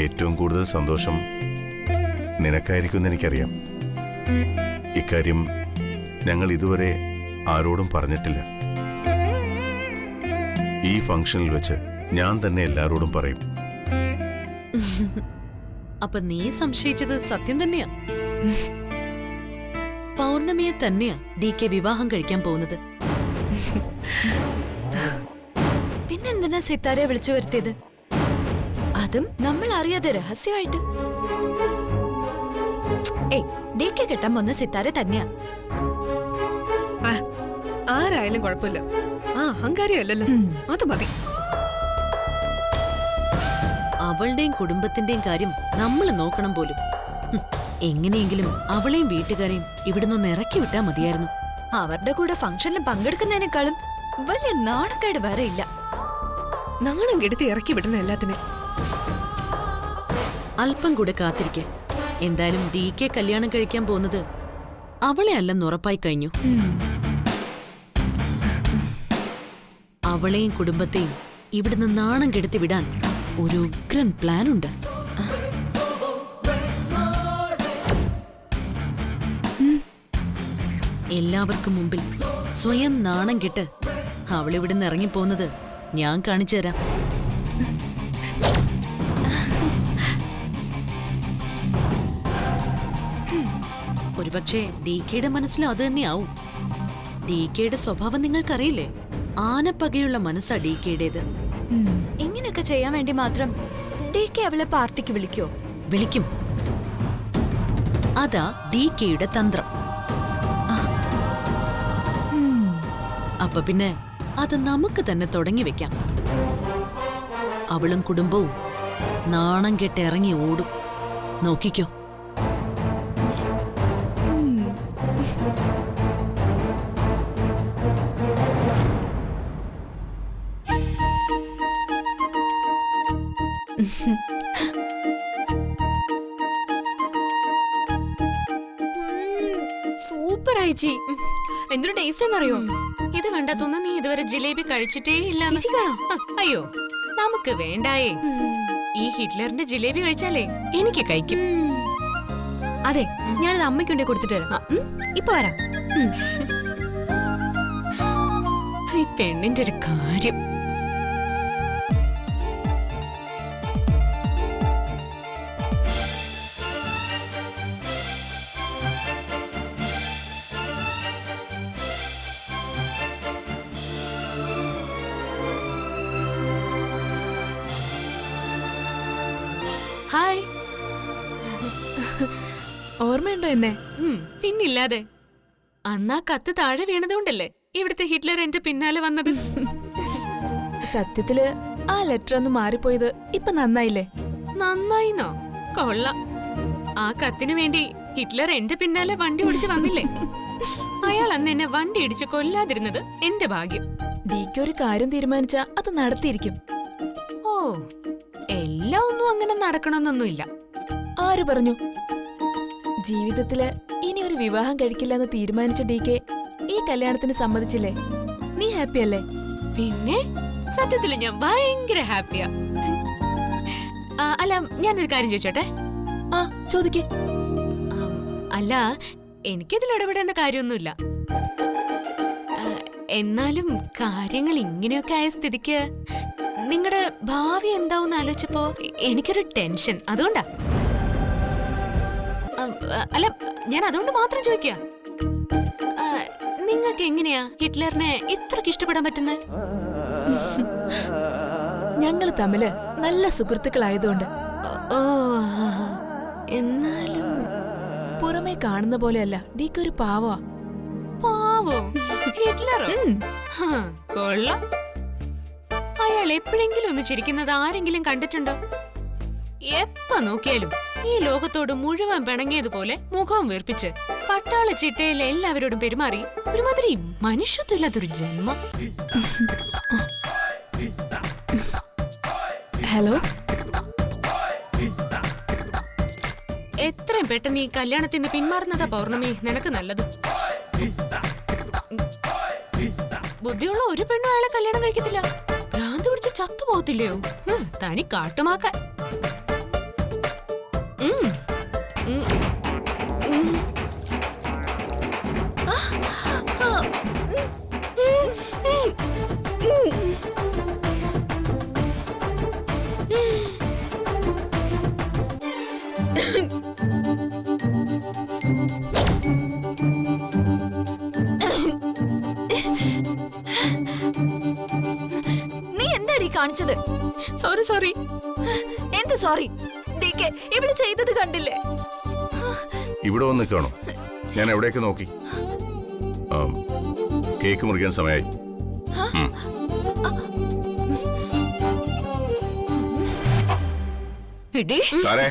ഏറ്റവും കൂടുതൽ സന്തോഷം നിനക്കായിരിക്കുമെന്ന് എനിക്കറിയാം. ഇക്കാര്യം ഞങ്ങൾ ഇതുവരെ ആരോടും പറഞ്ഞിട്ടില്ല. ഈ ഫംഗ്ഷനിൽ വെച്ച് ഞാൻ തന്നെ എല്ലാരോടും പറയും. അപ്പൊ നീ സംശയിച്ചത് സത്യം തന്നെയാ? പൗർണമിയെ തന്നെയാ DK വിവാഹം കഴിക്കാൻ പോകുന്നത്. പിന്നെന്തിനാ സിത്താരെ വിളിച്ചു വരുത്തിയത്? അതും നമ്മൾ അറിയാതെ രഹസ്യമായിട്ട്. DK കെട്ടാൻ വന്ന സിത്താരെ തന്നെയാ. ആരായാലും കുഴപ്പമില്ല, ആ അഹങ്കാരിയല്ലല്ലോ, അത് മതി. അവളുടെയും കുടുംബത്തിന്റെയും കാര്യം നമ്മൾ നോക്കണം പോലും. എങ്ങനെയെങ്കിലും അവളെയും വീട്ടുകാരെയും ഇവിടുന്ന് ഇറക്കി വിട്ടാ മതിയായിരുന്നു. അവരുടെ കൂടെ ഫംഗ്ഷനിൽ പങ്കെടുക്കുന്നതിനേക്കാളും വലിയ നാണക്കേട് വേറെ ഇല്ല. നാണം കെടുത്തി ഇറക്കി വിടുന്ന എല്ലാത്തിനും. അല്പം കൂടെ കാത്തിരിക്ക. എന്തായാലും DK കല്യാണം കഴിക്കാൻ പോകുന്നത് അവളെ അല്ലെന്ന് ഉറപ്പായി കഴിഞ്ഞു. അവളെയും കുടുംബത്തെയും ഇവിടുന്ന് നാണം കെടുത്തി വിടാൻ ഒരു ഉഗ്രൻ പ്ലാൻ ഉണ്ട്. എല്ലാവർക്കും മുമ്പിൽ സ്വയം നാണം കെട്ട് അവളിവിടുന്ന് ഇറങ്ങിപ്പോകുന്നത് ഞാൻ കാണിച്ചു തരാം. ഒരുപക്ഷെ DKയുടെ മനസ്സിലും അത് തന്നെയാവും. DKയുടെ സ്വഭാവം നിങ്ങൾക്കറിയില്ലേ? ആനപ്പകയുള്ള മനസ്സാ DKയുടേത്. ഇങ്ങനെയൊക്കെ ചെയ്യാൻ വേണ്ടി മാത്രം DK അവളെ പാർട്ടിക്ക് വിളിക്കോ? വിളിക്കും. അതാ DKയുടെ തന്ത്രം. അപ്പൊ പിന്നെ അത് നമുക്ക് തന്നെ തുടങ്ങി വെക്കാം. അവളും കുടുംബവും നാണം കെട്ട് ഇറങ്ങി ഓടും. നോക്കിക്കോ. സൂപ്പർ ആയിച്ചി. എന്തൊരു ടേസ്റ്റ് എന്നറിയോ? ഇത് കണ്ടെത്തുന്ന നീ ഇതുവരെ ജിലേബി കഴിച്ചിട്ടേ ഇല്ല. അയ്യോ, നമുക്ക് വേണ്ടായേ. ഈ ഹിറ്റ്ലറിന്റെ ജിലേബി കഴിച്ചാലേ എനിക്ക് കഴിക്കും. അതെ, ഞാനത് അമ്മയ്ക്കുണ്ടേ കൊടുത്തിട്ട് വരാം. ഇപ്പൊ വരാം. ഈ പെണ്ണിന്റെ ഒരു കാര്യം. ഹായ്. ഓർമ്മയുണ്ടോ എന്നെ? പിന്നില്ലാതെ. അന്നാ കത്ത് താഴെ വീണതുകൊണ്ടല്ലേ ഇവിടുത്തെ ഹിറ്റ്ലർ എന്റെ പിന്നാലെ വന്നത്. സത്യത്തില് ആ ലെറ്റർ ഒന്ന് മാറിപ്പോയത് ഇപ്പൊ നന്നായില്ലേ? നന്നായിന്നോ? കൊള്ളാം. ആ കത്തിനു വേണ്ടി ഹിറ്റ്ലർ എന്റെ പിന്നാലെ വണ്ടി ഓടിച്ച് വന്നില്ലേ? അയാൾ അന്ന് എന്നെ വണ്ടി ഇടിച്ച് കൊല്ലാതിരുന്നത് എന്റെ ഭാഗ്യം. DK ഒരു കാര്യം തീരുമാനിച്ചാ അത് നടത്തിയിരിക്കും. ഓ, എല്ലാം ഒന്നും അങ്ങനെ നടക്കണമെന്നൊന്നുമില്ല. ആര് പറഞ്ഞു? ജീവിതത്തില് ഇനി ഒരു വിവാഹം കഴിക്കില്ലെന്ന് തീരുമാനിച്ച DK ഈ കല്യാണത്തിന് സമ്മതിച്ചില്ലേ? നീ ഹാപ്പി അല്ലേ? പിന്നെ സത്യത്തിൽ ഞാൻ ഭയങ്കര ഹാപ്പിയാ. അല്ല, ഞാനൊരു കാര്യം ചോദിച്ചോട്ടെ? ആ, ചോദിക്കേ. അല്ല, എനിക്കിതിൽ ഇടപെടേണ്ട കാര്യമൊന്നുമില്ല. എന്നാലും കാര്യങ്ങൾ ഇങ്ങനെയൊക്കെ ആയ സ്ഥിതിക്ക് നിങ്ങളുടെ ഭാവി എന്താവെന്ന് ആലോചിച്ചപ്പോ എനിക്കൊരു ടെൻഷൻ. അതുകൊണ്ടാ. അല്ല, ഞാൻ അതുകൊണ്ട് മാത്രം ചോദിക്കുക. നിങ്ങൾക്ക് എങ്ങനെയാ ഹിറ്റ്ലറിനെ ഇത്രക്ക് ഇഷ്ടപ്പെടാൻ പറ്റുന്നത്? ഞങ്ങൾ തമ്മില് നല്ല സുഹൃത്തുക്കളായതുകൊണ്ട്. ഓ, എന്നാലും പുറമേ കാണുന്ന പോലെയല്ല DK ഒരു പാവമാ. പാവോ? ഹിറ്റ്ലറോ? കൊള്ളാം. അയാൾ എപ്പോഴെങ്കിലും ഒന്ന് ചിരിക്കുന്നത് ആരെങ്കിലും കണ്ടിട്ടുണ്ടോ? എപ്പ നോക്കിയാലും ഈ ലോകത്തോട് മുഴുവൻ പിണങ്ങിയതുപോലെ മുഖം വീർപ്പിച്ച് പട്ടാള ചിട്ടയിൽ എല്ലാവരോടും പെരുമാറി ഒരുമാതിരി മനുഷ്യത്വമില്ലാത്തൊരു ജന്മം. ഹലോ, എത്രയും പെട്ടെന്ന് ഈ കല്യാണത്തിൽ നിന്ന് പിന്മാറുന്നതാ പൗർണമി നിനക്ക് നല്ലത്. ബുദ്ധിയുള്ള ഒരു പെണ്ണും അയാളെ കല്യാണം കഴിക്കത്തില്ല. ഭ്രാന്ത് പിടിച്ച് ചത്തുപോകത്തില്ലയോ? തനി കാട്ടുമാക്കാൻ. നീ എന്താടി കാണിച്ചത്? സോറി എന്ത് സോറി? DK ഇവള് ചെയ്തത് കണ്ടില്ലേ? ഇവിടെ വന്ന് നിൽക്കണോ? ഞാൻ എവിടെയൊക്കെ നോക്കി. കേക്ക് മുറിക്കാൻ സമയമായി. എടി, താരേ,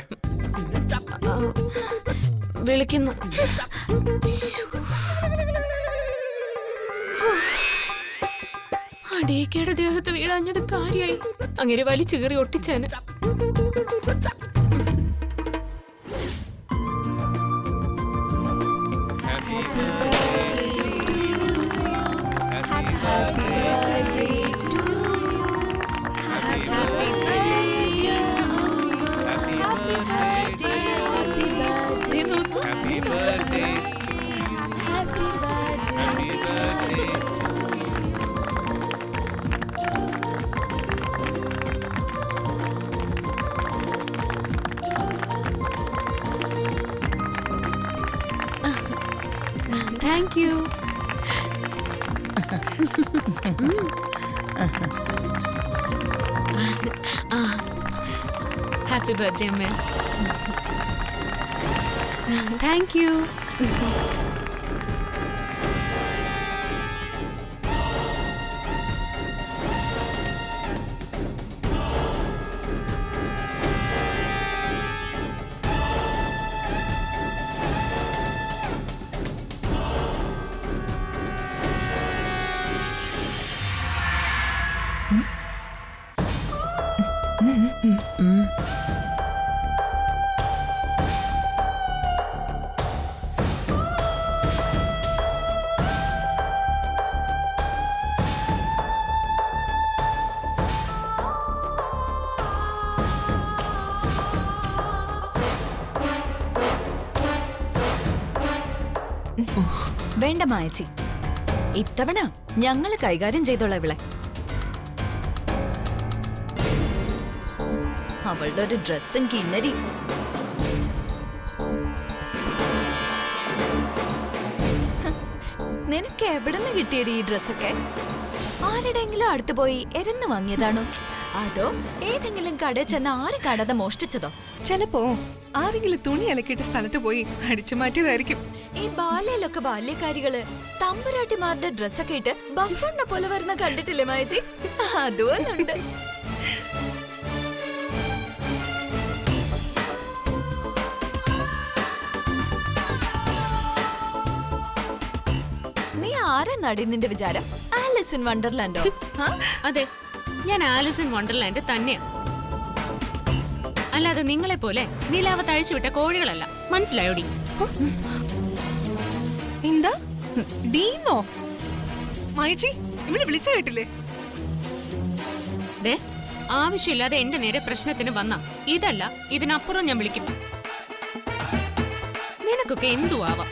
വിളിക്കുന്നു. അടേക്കയുടെ ദേഹത്ത് വീഴാഞ്ഞത് കാര്യായി. അങ്ങനെ വലിച്ചു കീറി ഒട്ടിച്ചാന്. Thank you. ഹാപ്പി ബർത്ത്ഡേ അമ്മേ. Thank you. വേണ്ട മായച്ചി, ഇത്തവണ ഞങ്ങള് കൈകാര്യം ചെയ്തോളാം ഇവളെ. അവളുടെ ഒരു ഡ്രസ്സും കിന്നരി. നിനക്ക് എവിടെ നിന്ന് കിട്ടിയടി ഈ ഡ്രസ്സൊക്കെ? ആരുടെയെങ്കിലും അടുത്ത് പോയി എരന്ന് വാങ്ങിയതാണോ? അതോ ഏതെങ്കിലും കടയിൽ ചെന്ന് ആരും കാണാതെ മോഷ്ടിച്ചതോ? ചിലപ്പോ ആരെങ്കിലും തുണി അലക്കിയിട്ട് സ്ഥലത്ത് പോയി അടിച്ചു മാറ്റിയതായിരിക്കും. ഈ ബാലയിലൊക്കെ ബാല്യക്കാരികള് തമ്പുരാട്ടിമാരുടെ ഡ്രസ്സൊക്കെ ഇട്ട് ബഫറിനെ പോലെ വരുന്ന കണ്ടിട്ടില്ലേ മായച്ചി? അതുപോലെ ഉണ്ട്. നീ ആരെന്നാടി നിന്റെ വിചാരം? ആലിസ് ഇൻ വണ്ടർലാൻഡോ? അതെ, ഞാൻ ആലിസ് ഇൻ വണ്ടർലാൻഡ് തന്നെയാ. അല്ലാതെ നിങ്ങളെ പോലെ നിലാവത്ത് അഴിച്ചുവിട്ട കോഴികളല്ല. മനസ്സിലായോടി? എന്താ ഡീന്നോ? മായച്ചി ഇവിടെ വിളിച്ചു കേട്ടില്ലേ? ദേ, ആവശ്യമില്ലാതെ എന്റെ നേരെ പ്രശ്നത്തിന് വന്ന ഇതല്ല ഇതിനപ്പുറം ഞാൻ വിളിക്കും. നിനക്കൊക്കെ എന്തു ആവാം.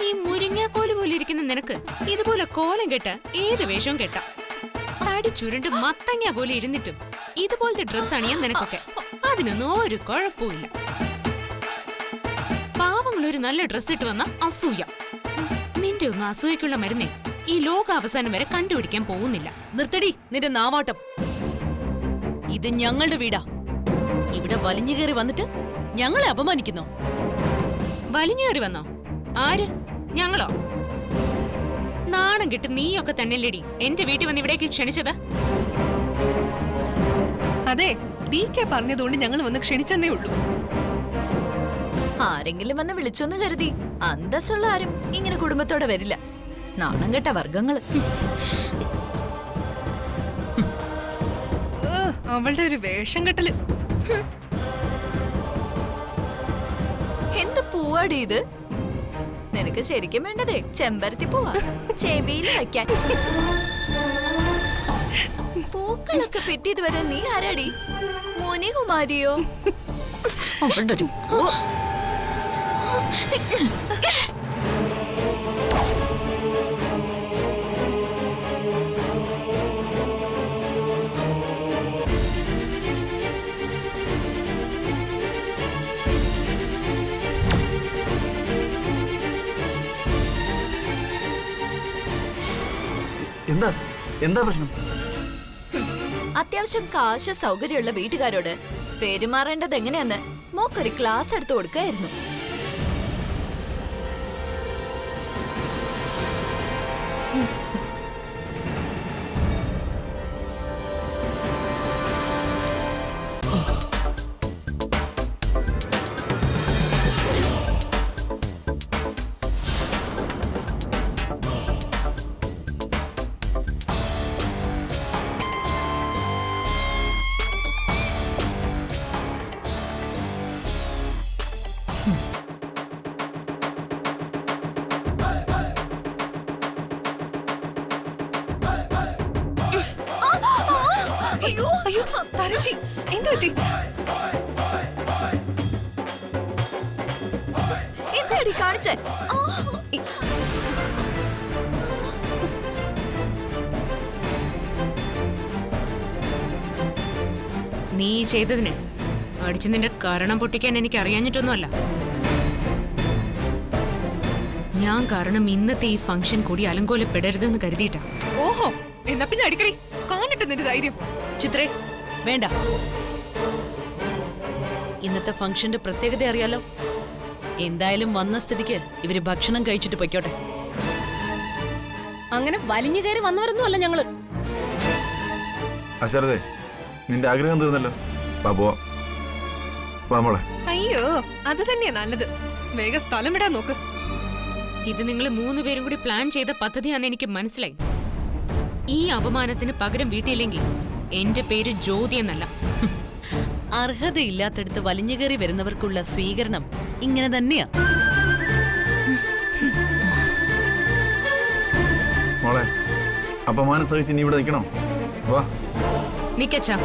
ഈ മുരിങ്ങാക്കോല് പോലെ ഇരിക്കുന്ന നിനക്ക് ഇതുപോലെ കോലം കെട്ട ഏത് വേഷവും കെട്ടാം. തടി ചുരുണ്ട് മത്തങ്ങ പോലെ ഇരുന്നിട്ടും ഇതുപോലത്തെ ഡ്രസ് അണിയാൻ നിനക്കൊക്കെ അതിനൊന്നും ഒരു കുഴപ്പമില്ല. പാവങ്ങളൊരു നല്ല ഡ്രസ് ഇട്ട് വന്ന അസൂയ. നിന്റെ ഒന്നും അസൂയക്കുള്ള മരുന്നേ ഈ ലോകാവസാനം വരെ കണ്ടുപിടിക്കാൻ പോകുന്നില്ല. നിർത്തടി നിന്റെ നാവാട്ടം. ഇത് ഞങ്ങളുടെ വീടാ. ഇവിടെ വലിഞ്ഞു കയറി വന്നിട്ട് ഞങ്ങളെ അപമാനിക്കുന്നോ? വലിഞ്ഞേറി വന്നോ? ആര്? ഞങ്ങളോ? നാണം കിട്ട് നീയൊക്കെ തന്നെയല്ലേടി എന്റെ വീട്ടിൽ വന്ന് ഇവിടേക്ക് ക്ഷണിച്ചത്? അതെ, DK പറഞ്ഞതുകൊണ്ട് ഞങ്ങൾ വന്ന് ക്ഷണിച്ചെന്നേ ഉള്ളൂ. ആരെങ്കിലും വന്ന് വിളിച്ചോന്ന് കരുതി അന്തസ്സുള്ള ആരും ഇങ്ങനെ കുടുംബത്തോടെ വരില്ല. നാണം കെട്ട വർഗങ്ങള്. അവളുടെ ഒരു വേഷം കെട്ടല്. എന്ത് പൂവാടി ഇത്? നിനക്ക് ശരിക്കും വേണ്ടതേ ചെമ്പരത്തി പൂവാ, ചെവിയിൽ വയ്ക്കാൻ. പൂക്കളൊക്കെ ഫിറ്റ് ചെയ്ത് വരാൻ നീ ആരാടി? മുനികുമാരിയോ? അവളുടെ ഒരു- ഓ. എന്താ എന്താ പ്രശ്നം? അത്യാവശ്യം കാശ് സൗകര്യമുള്ള വീട്ടുകാരോട് പെരുമാറേണ്ടത് എങ്ങനെയാന്ന് മോക്കൊരു ക്ലാസ് എടുത്തു കൊടുക്കായിരുന്നു. അയ്യോ അയ്യോ തരച്ചി എന്ത് പറ്റി? എന്താടി കാണിച്ചേ? നീ ചെയ്തതിന് അടിച്ചു നിന്റെ കാരണം പൊട്ടിക്കാൻ എനിക്ക് അറിയാഞ്ഞിട്ടൊന്നുമല്ല. ഞാൻ കാരണം ഇന്നത്തെ ഈ ഫംഗ്ഷൻ കൂടി അലങ്കോലപ്പെടരുതെന്ന് കരുതിയിട്ടാ. ഓഹോ, എന്നാ പിന്നെ അടിക്കടി കാണിട്ട് നിന്റെ ധൈര്യം. ചിത്രേ വേണ്ട. ഇന്നത്തെ ഫംഗ്ഷന്റെ പ്രത്യേകത അറിയാലോ. എന്തായാലും വന്ന സ്ഥിതിക്ക് ഇവര് ഭക്ഷണം കഴിച്ചിട്ട് പൊയ്ക്കോട്ടെ. അങ്ങനെ വലിഞ്ഞു കയറി വന്നവരൊന്നും അല്ല ഞങ്ങള്. അശാരദേ, നിന്റെ ആഗ്രഹം തീർന്നല്ലോ. പോവാം. വാ മോളെ. അയ്യോ, അത് തന്നെയാ നല്ലത്. വേഗം സ്ഥലം വിടാൻ നോക്ക്. ഇത് നിങ്ങൾ 3 പേരും കൂടി പ്ലാൻ ചെയ്ത പദ്ധതിയാണെന്ന് എനിക്ക് മനസ്സിലായി. ഈ അപമാനത്തിന് പകരം വീട്ടിയില്ലെങ്കിൽ എന്റെ പേര് ജ്യോതി എന്നല്ല. അർഹതയില്ലാത്തടുത്ത് വലിഞ്ഞു കയറി വരുന്നവർക്കുള്ള സ്വീകരണം ഇങ്ങനെ തന്നെയാ. മോളെ, അപമാനം സഹിച്ച് നീ ഇവിടെ നിൽക്കണോ? വാ. നിക്കച്ചാ,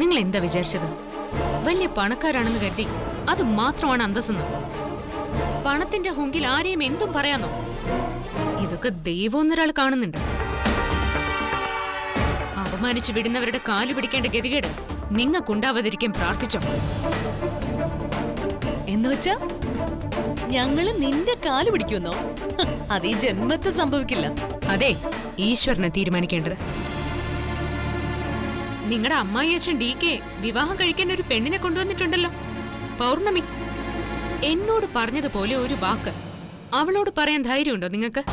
നിങ്ങൾ എന്താ വിചാരിച്ചത്? വലിയ പണക്കാരാണെന്ന് കരുതി അത് മാത്രമാണ് അന്തസ്സെന്ന്? പണത്തിന്റെ ഹുങ്കിൽ ആരെയും എന്തും പറയാന്നോ? ഇതൊക്കെ ദൈവമൊന്നൊരാൾ കാണുന്നുണ്ട്. അപമാനിച്ചു വിടുന്നവരുടെ കാലു പിടിക്കേണ്ട ഗതികേട് നിങ്ങൾക്കുണ്ടാവാതിരിക്കാൻ പ്രാർത്ഥിച്ചോ? എന്നുവെച്ചാ ഞങ്ങള് നിന്റെ കാല് പിടിക്കുന്നോ? അത് ഈ ജന്മത്ത് സംഭവിക്കില്ല. അതെ, ഈശ്വരനെ തീരുമാനിക്കേണ്ടത്. നിങ്ങളുടെ അമ്മായി അച്ഛൻ DK വിവാഹം കഴിക്കാൻ ഒരു പെണ്ണിനെ കൊണ്ടുവന്നിട്ടുണ്ടല്ലോ, പൗർണമി. എന്നോട് പറഞ്ഞതുപോലെ ഒരു വാക്ക് അവളോട് പറയാൻ ധൈര്യമുണ്ടോ നിങ്ങൾക്ക്?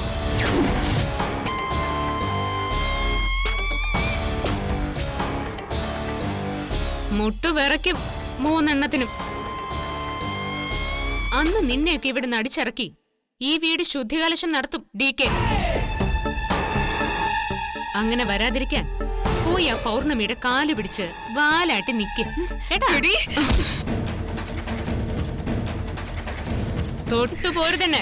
മുട്ടു വിറയ്ക്കും 3 എണ്ണത്തിനും. അന്ന് നിന്നെയൊക്കെ ഇവിടെ നടിച്ചിറക്കി ഈ വീട് ശുദ്ധികലശം നടത്തും DK. അങ്ങനെ വരാതിരിക്കാൻ പോയി ആ പൗർണമിയുടെ കാല് പിടിച്ച് വാലാട്ടി നിക്ക്. തൊട്ടുപോരു തന്നെ.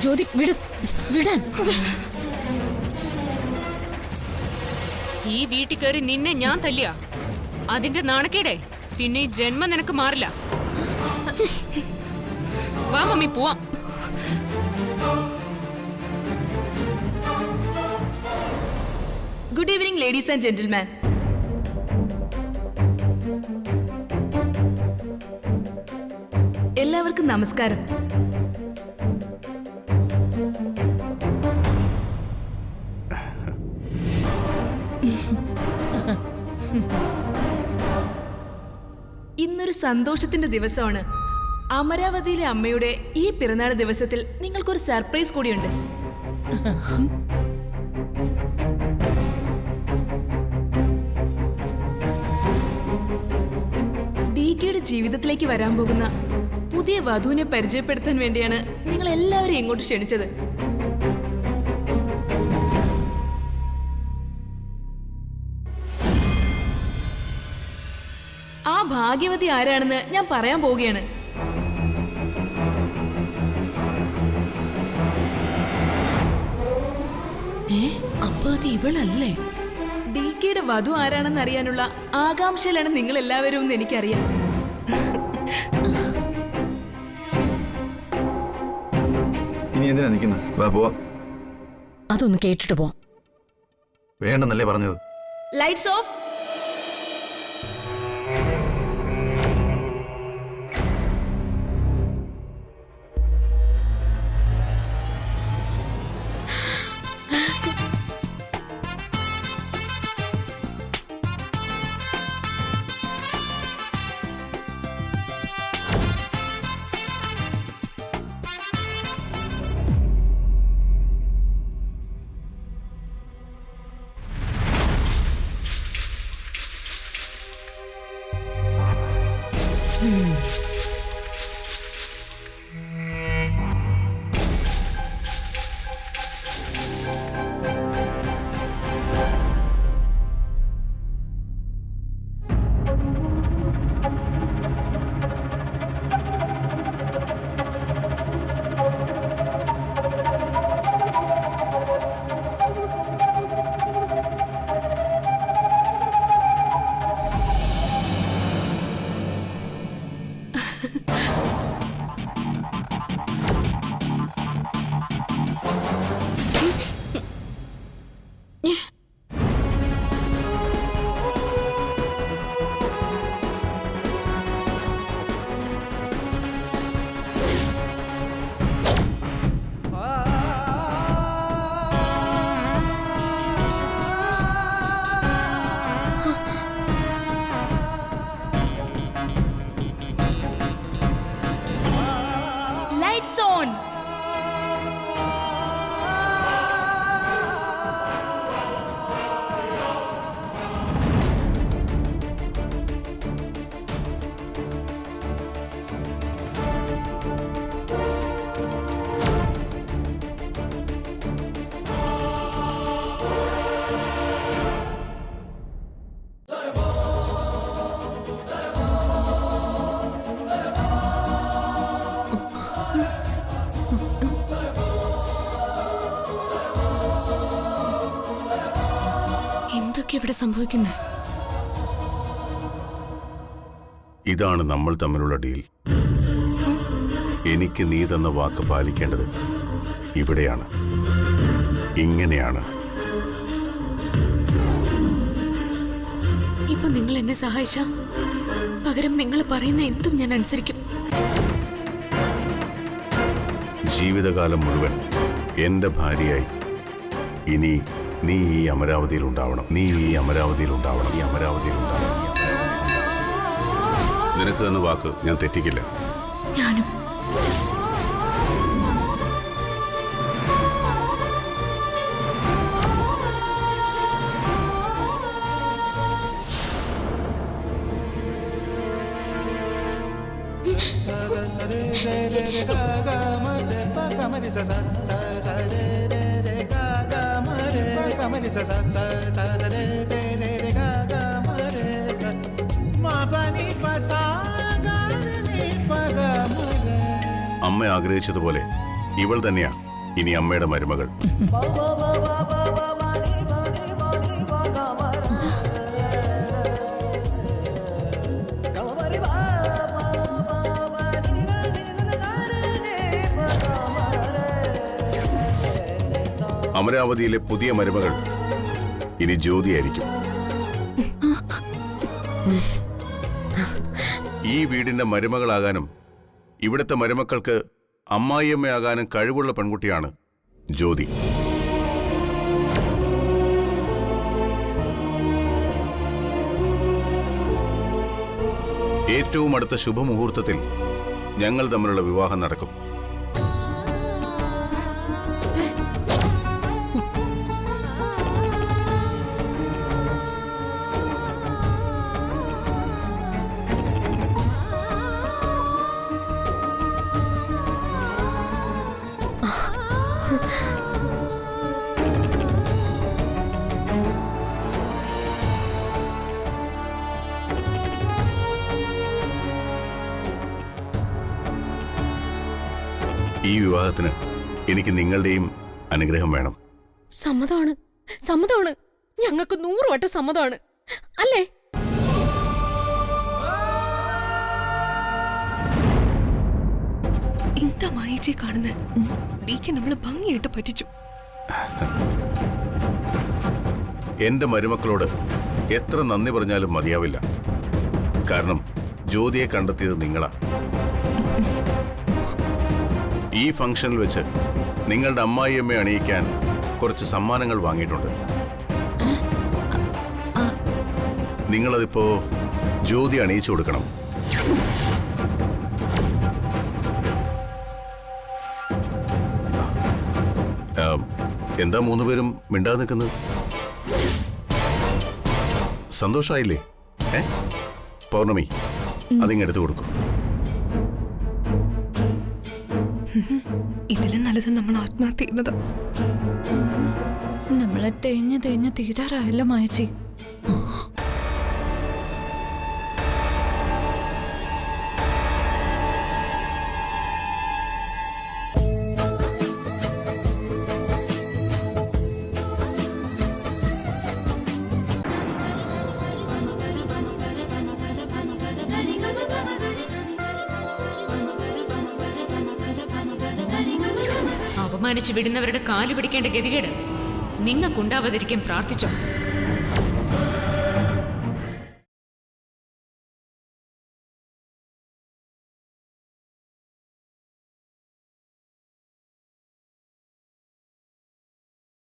ജ്യോതി വിട്, വിടാൻ. ഈ വീട്ടിൽ കയറി നിന്നെ ഞാൻ തല്ലിയ അതിന്റെ നാണക്കേടെ പിന്നെ ഈ ജന്മം നിനക്ക് മാറില്ല. വാ മമ്മി, പോവാം. Good evening ladies and gentleman. എല്ലാവർക്കും നമസ്കാരം. ഇന്നൊരു സന്തോഷത്തിന്റെ ദിവസമാണ്. അമരാവതിയിലെ അമ്മയുടെ ഈ പിറന്നാൾ ദിവസത്തിൽ നിങ്ങൾക്കൊരു സർപ്രൈസ് കൂടിയുണ്ട്. DKയുടെ ജീവിതത്തിലേക്ക് വരാൻ പോകുന്ന പുതിയ വധുവിനെ പരിചയപ്പെടുത്താൻ വേണ്ടിയാണ് നിങ്ങൾ എല്ലാവരെയും ഇങ്ങോട്ട് ക്ഷണിച്ചത്. ആ ഭാഗ്യവതി ആരാണെന്ന് ഞാൻ പറയാൻ പോവുകയാണ്. അപ്പൊ അത് ഇവളല്ലേ? ഡി കെയുടെ വധു ആരാണെന്ന് അറിയാനുള്ള ആകാംക്ഷയിലാണ് നിങ്ങൾ എല്ലാവരും എന്ന് എനിക്കറിയാം. ഇനി എന്തിനാ നിൽക്കുന്നത്? വാ പോവാ. അതൊന്ന് കേട്ടിട്ട് പോവാം. വേണ്ടെന്നല്ലേ പറഞ്ഞത്? Lights of. Lights on. എന്തൊക്കെ ഇവിടെ സംഭവിക്കുന്നത്? ഇതാണ് നമ്മൾ തമ്മിലുള്ള ഡീൽ. എനിക്ക് നീ തന്ന വാക്ക് പാലിക്കേണ്ടത് ഇവിടെയാണ്. ഇങ്ങനെയാണ്. ഇപ്പൊ നിങ്ങൾ എന്നെ സഹായിച്ച പകരം നിങ്ങൾ പറയുന്ന എന്തും ഞാൻ അനുസരിക്കും. ജീവിതകാലം മുഴുവൻ എന്റെ ഭാര്യയായി ഇനി നീ ഈ അമരാവതിയിൽ ഉണ്ടാവണം. നീ ഈ അമരാവതിയിൽ ഉണ്ടാവണം. ഈ അമരാവതിയിൽ ഉണ്ടാവണം. നിനക്ക് തന്ന വാക്ക് ഞാൻ തെറ്റിക്കില്ല. ഞാനും. അമ്മ ആഗ്രഹിച്ചതുപോലെ ഇവൾ തന്നെയാ ഇനി അമ്മയുടെ മരുമകൾ. അമരാവതിയിലെ പുതിയ മരുമകൾ ഇനി ജ്യോതിയായിരിക്കും. ഈ വീടിന്റെ മരുമകളാകാനും ഇവിടുത്തെ മരുമക്കൾക്ക് അമ്മായിയമ്മയാകാനും കഴിവുള്ള പെൺകുട്ടിയാണ് ജ്യോതി. ഏറ്റവും അടുത്ത ശുഭമുഹൂർത്തത്തിൽ ഞങ്ങൾ തമ്മിലുള്ള വിവാഹം നടക്കും. ഈ വിവാഹത്തിന് എനിക്ക് നിങ്ങളുടെയും അനുഗ്രഹം വേണം. സമ്മതമാണ്, സമ്മതമാണ്. ഞങ്ങൾക്ക് 100 വട്ടം സമ്മതമാണ്, അല്ലേ? എന്താ മായിച്ചി കാണുന്നത്? ഡിക്ക് നമ്മളെ ഭംഗിയായിട്ട് പറ്റിച്ചു. എന്റെ മരുമക്കളോട് എത്ര നന്ദി പറഞ്ഞാലും മതിയാവില്ല. കാരണം ജ്യോതിയെ കണ്ടെത്തിയത് നിങ്ങളാ. ഈ ഫംഗ്ഷനിൽ വെച്ച് നിങ്ങളുടെ അമ്മായിയമ്മയെ അണിയിക്കാൻ കുറച്ച് സമ്മാനങ്ങൾ വാങ്ങിയിട്ടുണ്ട്. നിങ്ങളതിപ്പോ ജ്യോതി അണിയിച്ചു കൊടുക്കണം. എന്താ 3 പേരും മിണ്ടാതെ നിൽക്കുന്നത്? സന്തോഷായില്ലേ? പൗർണമി, അതിങ്ങെടുത്ത് കൊടുക്കും. ഇതിലും നല്ലത് നമ്മൾ ആത്മഹത്യ ചെയ്യുന്നത്. നമ്മളെ തേഞ്ഞ് തീരാറായല്ലോ മായച്ചി. അപമാനിച്ചു വിടുന്നവരുടെ കാലു പിടിക്കേണ്ട ഗതികേട് നിങ്ങൾക്കുണ്ടാവാതിരിക്കാൻ പ്രാർത്ഥിച്ചോ.